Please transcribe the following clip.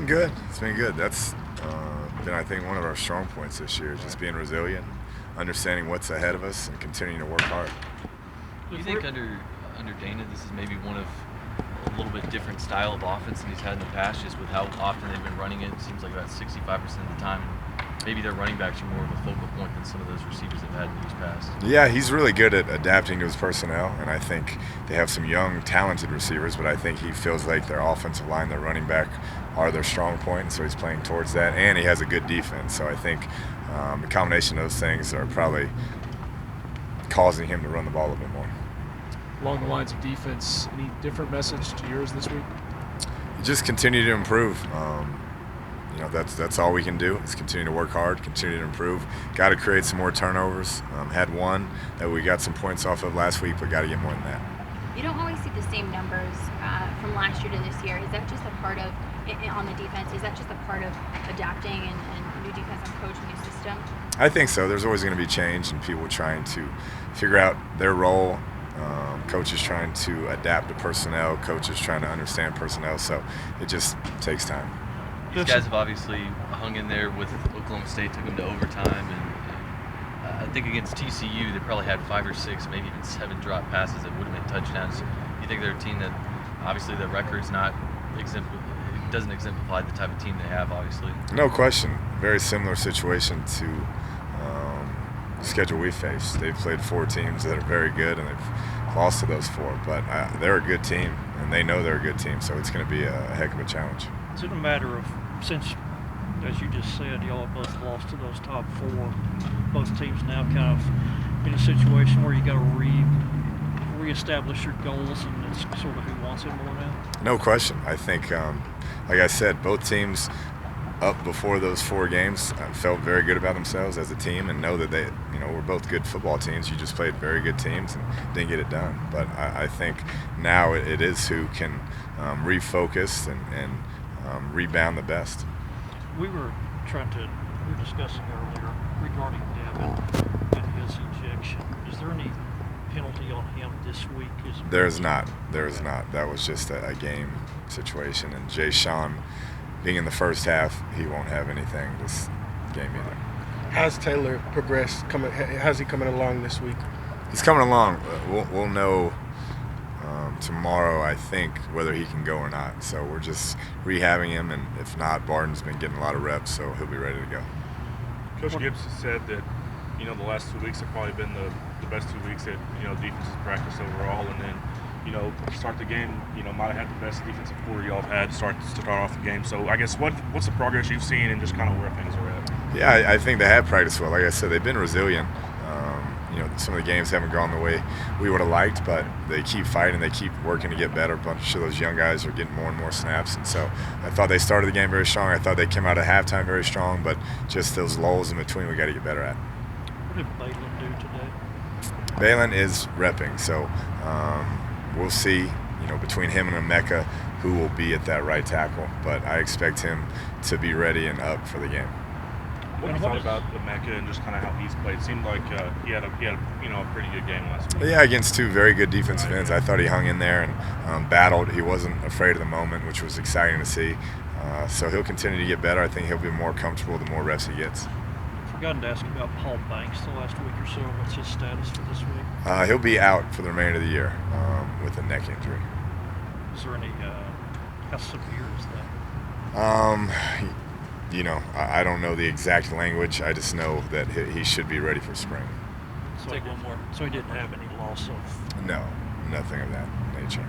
been good. It's been good. That's been, I think, one of our strong points this year, just being resilient, understanding what's ahead of us, and continuing to work hard. Do you think under Dana, this is maybe one of a little bit different style of offense than he's had in the past, just with how often they've been running it? It seems like about 65% of the time. Maybe their running backs are more of a focal point than some of those receivers have had in years past. Yeah, he's really good at adapting to his personnel, and I think they have some young, talented receivers, but I think he feels like their offensive line, their running back, are their strong point, and so he's playing towards that, and he has a good defense. So I think the combination of those things are probably causing him to run the ball a little bit more. Along the lines of defense, any different message to yours this week? Just continue to improve. That's all we can do is continue to work hard, continue to improve. Got to create some more turnovers. Had one that we got some points off of last week, but got to get more than that. You don't always see the same numbers from last year to this year. Is that just a part of, on the defense, is that just a part of adapting and new defensive coach, new system? I think so. There's always going to be change and people trying to figure out their role. Coaches trying to adapt to personnel, coaches trying to understand personnel, so it just takes time. These guys have obviously hung in there with Oklahoma State, took them to overtime, and I think against TCU they probably had 5 or 6, maybe even 7 drop passes that would have been touchdowns. You think they're a team that obviously the record's not doesn't exemplify the type of team they have, obviously? No question. Very similar situation to the schedule we faced. They've played 4 teams that are very good, and they've lost to those 4. But they're a good team, and they know they're a good team, so it's going to be a heck of a challenge. Is it a matter of, since, as you just said, y'all have both lost to those top 4, both teams now kind of in a situation where you got to reestablish your goals, and it's sort of who wants it more now? No question. I think, like I said, both teams up before those 4 games felt very good about themselves as a team and know that they, we're both good football teams. You just played very good teams and didn't get it done. But I think now it is who can refocus and rebound the best. We were discussing earlier regarding Devin and his ejection. Is there any penalty on him this week? There is not. That was just a game situation. And Jay Sean, being in the first half, he won't have anything this game either. How's Taylor progressed? How's he coming along this week? He's coming along. We'll know tomorrow, I think, whether he can go or not. So we're just rehabbing him, and if not, Barton's been getting a lot of reps, so he'll be ready to go. Coach Gibbs said that the last 2 weeks have probably been the best 2 weeks that defenses practice overall, and then start the game, might have had the best defensive quarter y'all have had to start off the game. So I guess what's the progress you've seen and just kind of where things are at? Yeah, I think they have practiced well. Like I said, they've been resilient. Some of the games haven't gone the way we would have liked, but they keep fighting, they keep working to get better. A bunch of those young guys are getting more and more snaps, and so I thought they started the game very strong. I thought they came out at halftime very strong, but just those lulls in between we got to get better at. What did Balin do today? Balin is repping, so we'll see, between him and Emeka who will be at that right tackle, but I expect him to be ready and up for the game. What do you thought about Emeka and just kind of how he's played? It seemed like he had a pretty good game last week. Yeah, against 2 very good defensive ends. I thought he hung in there and battled. He wasn't afraid of the moment, which was exciting to see. So he'll continue to get better. I think he'll be more comfortable the more reps he gets. I've forgotten to ask you about Paul Banks the last week or so. What's his status for this week? He'll be out for the remainder of the year with a neck injury. Is there any how severe is that? I don't know the exact language. I just know that he should be ready for spring. So take one more. So he didn't have any loss of? No, nothing of that nature.